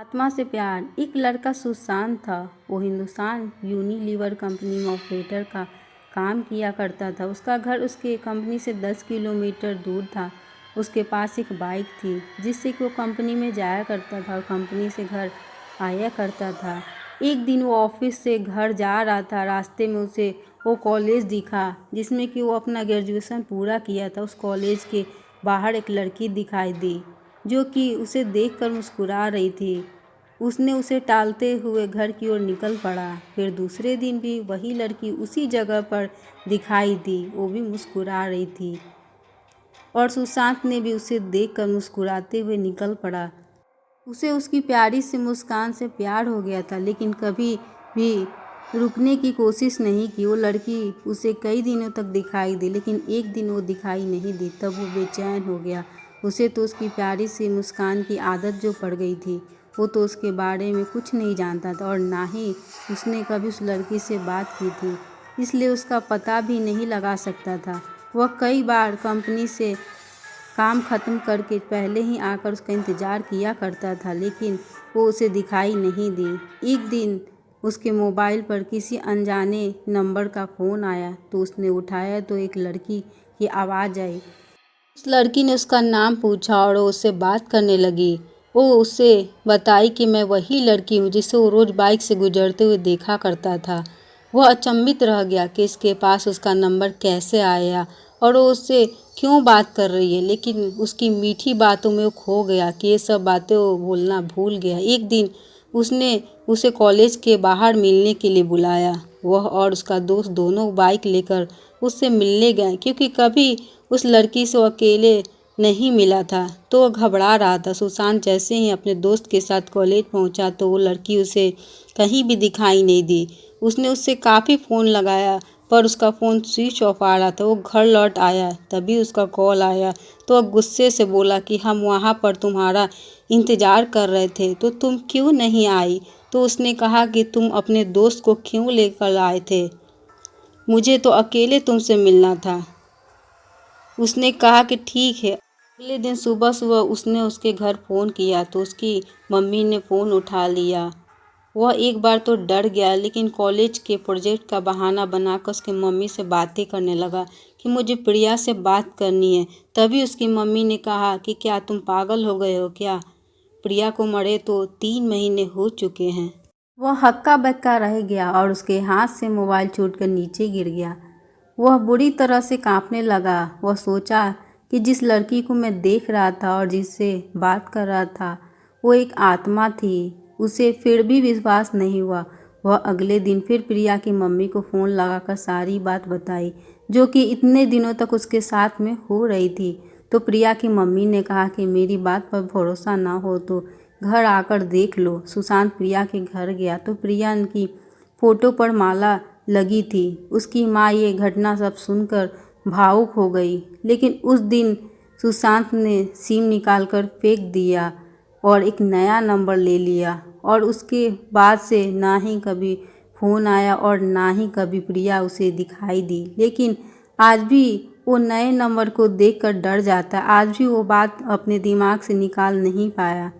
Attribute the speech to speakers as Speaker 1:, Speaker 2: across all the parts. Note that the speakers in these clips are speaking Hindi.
Speaker 1: आत्मा से प्यार। एक लड़का सुशांत था। वो हिंदुस्तान यूनिलीवर कंपनी में ऑपरेटर का काम किया करता था। उसका घर उसके कंपनी से 10 किलोमीटर दूर था। उसके पास एक बाइक थी जिससे कि वो कंपनी में जाया करता था और कंपनी से घर आया करता था। एक दिन वो ऑफिस से घर जा रहा था। रास्ते में उसे वो कॉलेज दिखा जिसमें कि वो अपना ग्रेजुएशन पूरा किया था। उस कॉलेज के बाहर एक लड़की दिखाई दी जो कि उसे देखकर मुस्कुरा रही थी। उसने उसे टालते हुए घर की ओर निकल पड़ा। फिर दूसरे दिन भी वही लड़की उसी जगह पर दिखाई दी। वो भी मुस्कुरा रही थी और सुशांत ने भी उसे देखकर मुस्कुराते हुए निकल पड़ा। उसे उसकी प्यारी सी मुस्कान से प्यार हो गया था, लेकिन कभी भी रुकने की कोशिश नहीं की। वो लड़की उसे कई दिनों तक दिखाई दी, लेकिन एक दिन वो दिखाई नहीं दी। तब वो बेचैन हो गया। उसे तो उसकी प्यारी सी मुस्कान की आदत जो पड़ गई थी। वो तो उसके बारे में कुछ नहीं जानता था और ना ही उसने कभी उस लड़की से बात की थी, इसलिए उसका पता भी नहीं लगा सकता था। वह कई बार कंपनी से काम ख़त्म करके पहले ही आकर उसका इंतज़ार किया करता था, लेकिन वो उसे दिखाई नहीं दी। एक दिन उसके मोबाइल पर किसी अनजाने नंबर का फ़ोन आया तो उसने उठाया तो एक लड़की की आवाज़ आई। उस लड़की ने उसका नाम पूछा और वो उससे बात करने लगी। वो उससे बताई कि मैं वही लड़की हूँ जिसे वो रोज़ बाइक से गुजरते हुए देखा करता था। वह अचंभित रह गया कि इसके पास उसका नंबर कैसे आया और वो उससे क्यों बात कर रही है, लेकिन उसकी मीठी बातों में वो खो गया कि ये सब बातें वो बोलना भूल गया। एक दिन उसने उसे कॉलेज के बाहर मिलने के लिए बुलाया। वह और उसका दोस्त दोनों बाइक लेकर उससे मिलने गए, क्योंकि कभी उस लड़की से वो अकेले नहीं मिला था तो वह घबरा रहा था। सुशांत जैसे ही अपने दोस्त के साथ कॉलेज पहुंचा तो वो लड़की उसे कहीं भी दिखाई नहीं दी। उसने उससे काफ़ी फ़ोन लगाया पर उसका फ़ोन स्विच ऑफ आ रहा था। वो घर लौट आया तभी उसका कॉल आया तो वह गुस्से से बोला कि हम वहाँ पर तुम्हारा इंतज़ार कर रहे थे तो तुम क्यों नहीं आई। तो उसने कहा कि तुम अपने दोस्त को क्यों लेकर आए थे, मुझे तो अकेले तुमसे मिलना था। उसने कहा कि ठीक है। अगले दिन सुबह सुबह उसने उसके घर फ़ोन किया तो उसकी मम्मी ने फ़ोन उठा लिया। वह एक बार तो डर गया, लेकिन कॉलेज के प्रोजेक्ट का बहाना बनाकर उसकी मम्मी से बातें करने लगा कि मुझे प्रिया से बात करनी है। तभी उसकी मम्मी ने कहा कि क्या तुम पागल हो गए हो क्या, प्रिया को मरे तो 3 महीने हो चुके हैं। वह हक्का बक्का रह गया और उसके हाथ से मोबाइल छूटकर नीचे गिर गया। वह बुरी तरह से कांपने लगा। वह सोचा कि जिस लड़की को मैं देख रहा था और जिससे बात कर रहा था वो एक आत्मा थी। उसे फिर भी विश्वास नहीं हुआ। वह अगले दिन फिर प्रिया की मम्मी को फ़ोन लगाकर सारी बात बताई जो कि इतने दिनों तक उसके साथ में हो रही थी। तो प्रिया की मम्मी ने कहा कि मेरी बात पर भरोसा ना हो तो घर आकर देख लो। सुशांत प्रिया के घर गया तो प्रिया की फ़ोटो पर माला लगी थी। उसकी माँ ये घटना सब सुनकर भावुक हो गई, लेकिन उस दिन सुशांत ने सिम निकालकर फेंक दिया और एक नया नंबर ले लिया और उसके बाद से ना ही कभी फ़ोन आया और ना ही कभी प्रिया उसे दिखाई दी। लेकिन आज भी वो नए नंबर को देखकर डर जाता। आज भी वो बात अपने दिमाग से निकाल नहीं पाया।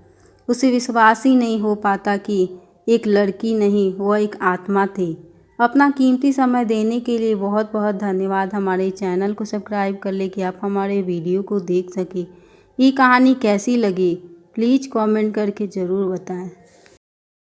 Speaker 1: उसे विश्वास ही नहीं हो पाता कि एक लड़की नहीं, वह एक आत्मा थी। अपना कीमती समय देने के लिए बहुत बहुत धन्यवाद। हमारे चैनल को सब्सक्राइब कर ले कि आप हमारे वीडियो को देख सकें। ये कहानी कैसी लगी प्लीज़ कमेंट करके ज़रूर बताएं।